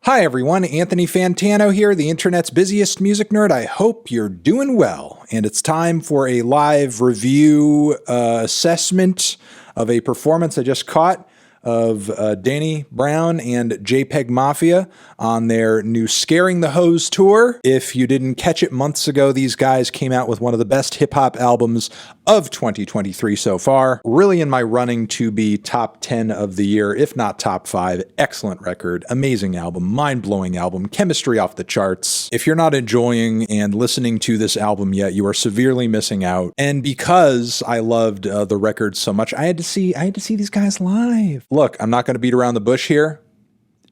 Hi everyone, Anthony Fantano here, the internet's busiest music nerd. I hope you're doing well. And it's time for a live review assessment of a performance I just caught of Danny Brown and JPEGMAFIA on their new Scaring the Hose tour. If you didn't catch it months ago, these guys came out with one of the best hip-hop albums of 2023 so far. Really in my running to be top 10 of the year, if not top 5. Excellent record, amazing album, mind-blowing album, chemistry off the charts. If you're not enjoying and listening to this album yet, you are severely missing out. And because I loved the record so much, I had to see these guys live. Look, I'm not going to beat around the bush here.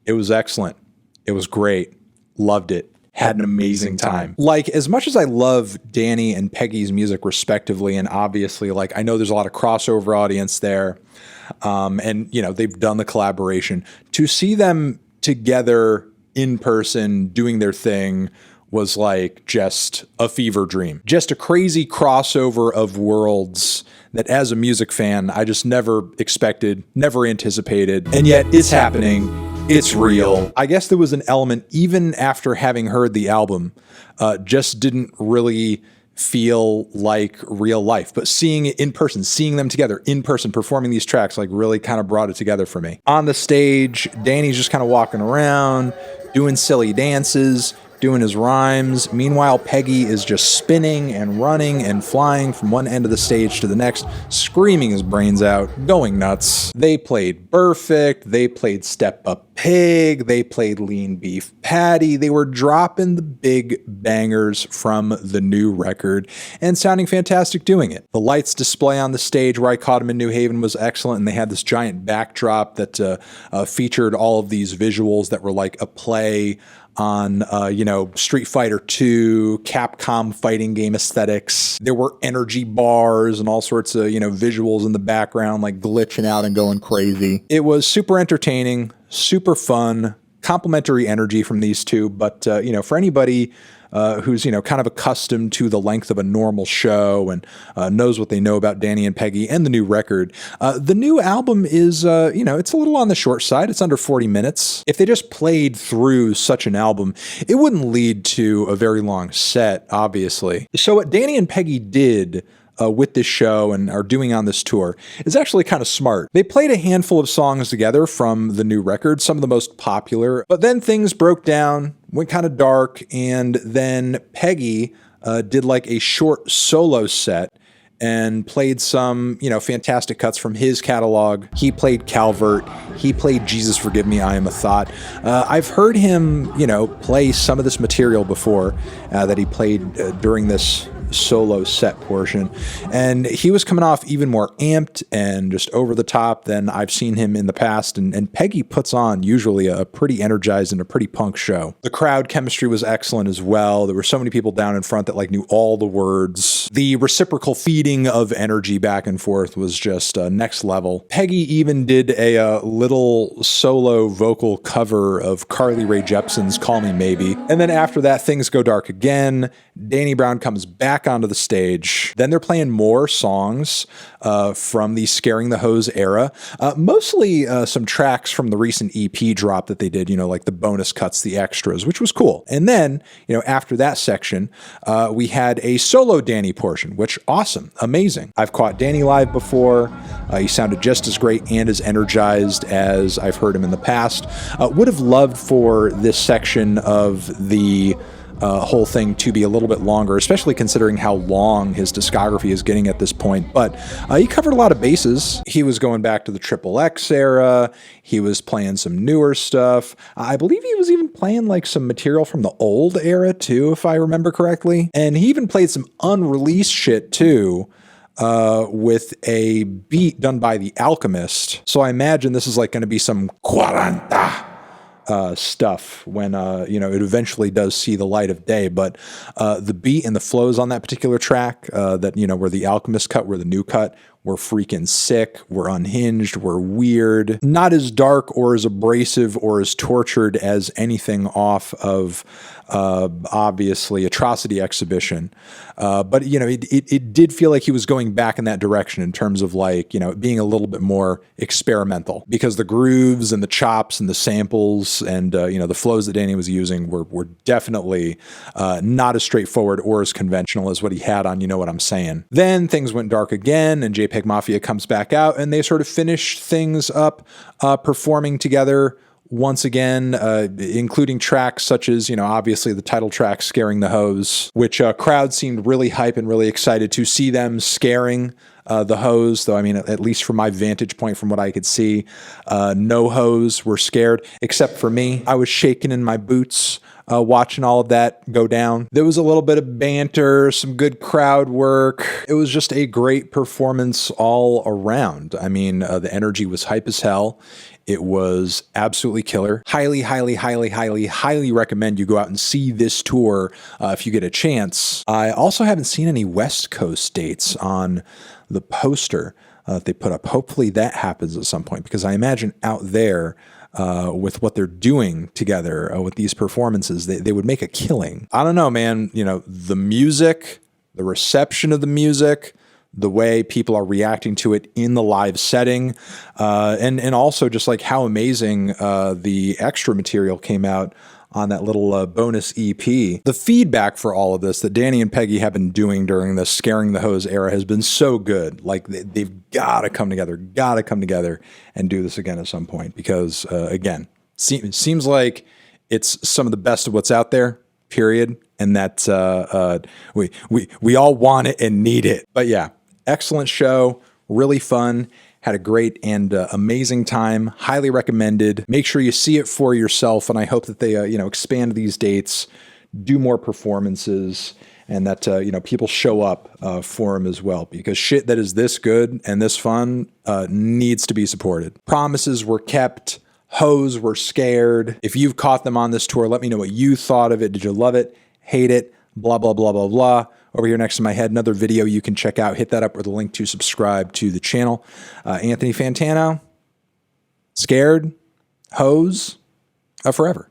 It was excellent. It was great. Loved it. Had an amazing time. Like, as much as I love Danny and Peggy's music respectively, and obviously, like, I know there's a lot of crossover audience there, and, you know, they've done the collaboration. To see them together in person doing their thing was like just a fever dream. Just a crazy crossover of worlds that as a music fan, I just never expected, never anticipated, and yet it's happening. It's real. I guess there was an element, even after having heard the album, just didn't really feel like real life. But seeing it in person, seeing them together in person, performing these tracks, like really kind of brought it together for me. On the stage, Danny's just kind of walking around, doing silly dances, doing his rhymes. Meanwhile, Peggy is just spinning and running and flying from one end of the stage to the next, screaming his brains out, going nuts. They played Perfect, they played Step Up Pig, they played Lean Beef Patty. They were dropping the big bangers from the new record and sounding fantastic doing it. The lights display on the stage where I caught him in New Haven was excellent, and they had this giant backdrop that featured all of these visuals that were like a play on, Street Fighter 2, Capcom fighting game aesthetics. There were energy bars and all sorts of, visuals in the background, like glitching out and going crazy. It was super entertaining, super fun, complimentary energy from these two. But, for anybody who's, kind of accustomed to the length of a normal show and knows what they know about Danny and Peggy and the new record. The new album is, it's a little on the short side. It's under 40 minutes. If they just played through such an album, it wouldn't lead to a very long set, obviously. So what Danny and Peggy did with this show and are doing on this tour is actually kind of smart. They played a handful of songs together from the new record, some of the most popular, but then things broke down, went kind of dark, and then Peggy did like a short solo set and played some, fantastic cuts from his catalog. He played Calvert. He played Jesus Forgive Me, I Am a Thought. I've heard him, play some of this material before that he played during this solo set portion, and he was coming off even more amped and just over the top than I've seen him in the past, and Peggy puts on usually a pretty energized and a pretty punk show. The crowd chemistry was excellent as well. There were so many people down in front that like knew all the words. The reciprocal feeding of energy back and forth was just next level. Peggy even did a little solo vocal cover of Carly Rae Jepsen's Call Me Maybe, and then after that things go dark again. Danny Brown comes back onto the stage. Then they're playing more songs from the Scaring the Hose era, mostly some tracks from the recent EP drop that they did, like the bonus cuts, the extras, which was cool. And then, after that section, we had a solo Danny portion, which awesome, amazing. I've caught Danny live before. He sounded just as great and as energized as I've heard him in the past. Would have loved for this section of the whole thing to be a little bit longer, especially considering how long his discography is getting at this point. But he covered a lot of bases. He was going back to the Triple X era. He was playing some newer stuff. I believe he was even playing like some material from the old era too, if I remember correctly. And he even played some unreleased shit too, with a beat done by The Alchemist. So I imagine this is like going to be some 40 stuff when, it eventually does see the light of day. But the beat and the flows on that particular track, where The Alchemist cut, were the new cut, were freaking sick, were unhinged, were weird. Not as dark or as abrasive or as tortured as anything off of obviously Atrocity Exhibition. But, you know, it did feel like he was going back in that direction in terms of like, you know, being a little bit more experimental, because the grooves and the chops and the samples and, you know, the flows that Danny was using were definitely not as straightforward or as conventional as what he had on You Know What I'm Saying. Then things went dark again, and JPEGMAFIA comes back out, and they sort of finish things up, performing together once again, including tracks such as, you know, obviously the title track, Scaring the Hose, which crowd seemed really hype and really excited to see them scaring the hose, though, I mean, at least from my vantage point, from what I could see, no hose were scared, except for me. I was shaking in my boots watching all of that go down. There was a little bit of banter, some good crowd work. It was just a great performance all around. I mean, the energy was hype as hell. It was absolutely killer. Highly, highly, highly, highly, highly recommend you go out and see this tour if you get a chance. I also haven't seen any West Coast dates on the poster that they put up. Hopefully that happens at some point, because I imagine out there with what they're doing together with these performances, they would make a killing. I don't know, man. You know, the music, the reception of the music, the way people are reacting to it in the live setting, and also just like how amazing the extra material came out on that little bonus EP. The feedback for all of this that Danny and Peggy have been doing during the Scaring the Hose era has been so good. Like they've got to come together and do this again at some point, because again, seems like it's some of the best of what's out there, period. And that we all want it and need it. But yeah, excellent show, really fun. Had a great and amazing time. Highly recommended. Make sure you see it for yourself, and I hope that they you know, expand these dates, do more performances, and that you know, people show up for them as well, because shit that is this good and this fun needs to be supported. Promises were kept. Hoes were scared. If you've caught them on this tour, let me know what you thought of it. Did you love it? Hate it? Blah, blah, blah, blah, blah. Over here next to my head, another video you can check out. Hit that up with a link to subscribe to the channel. Anthony Fantano, scared, hose, forever.